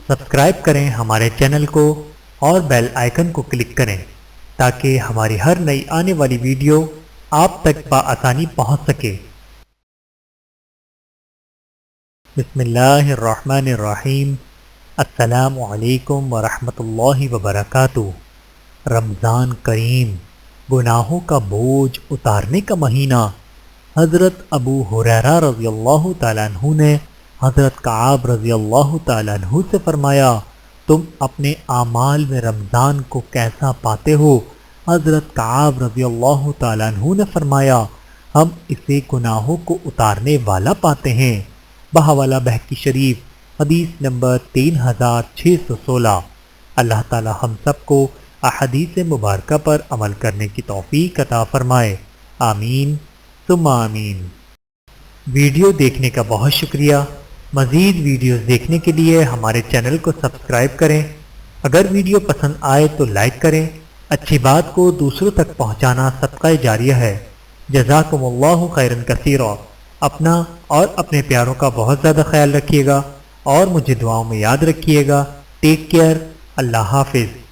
Subscribe کریں ہمارے channel کو اور بیل آئیکن کو کلک کریں تاکہ ہماری ہر نئی آنے والی ویڈیو آپ تک بآسانی پہنچ سکے۔ بسم اللہ الرحمن الرحیم۔ السلام علیکم ورحمۃ اللہ وبرکاتہ۔ رمضان کریم، گناہوں کا بوجھ اتارنے کا مہینہ۔ حضرت ابو ہریرہ رضی اللہ تعالیٰ عنہ نے حضرت کعب رضی اللہ تعالیٰ عنہ سے فرمایا، تم اپنے اعمال میں رمضان کو کیسا پاتے ہو؟ حضرت کعب رضی اللہ تعالیٰ عنہ نے فرمایا، ہم اسے گناہوں کو اتارنے والا پاتے ہیں۔ بحوالہ بہقی شریف، حدیث نمبر 3616۔ اللہ تعالی ہم سب کو احادیث مبارکہ پر عمل کرنے کی توفیق عطا فرمائے، آمین ثم آمین۔ ویڈیو دیکھنے کا بہت شکریہ۔ مزید ویڈیوز دیکھنے کے لیے ہمارے چینل کو سبسکرائب کریں۔ اگر ویڈیو پسند آئے تو لائک کریں۔ اچھی بات کو دوسروں تک پہنچانا صدقہ جاریہ ہے۔ جزاکم اللہ خیرا کثیرا۔ اپنا اور اپنے پیاروں کا بہت زیادہ خیال رکھیے گا اور مجھے دعاؤں میں یاد رکھیے گا۔ Take care. اللہ حافظ۔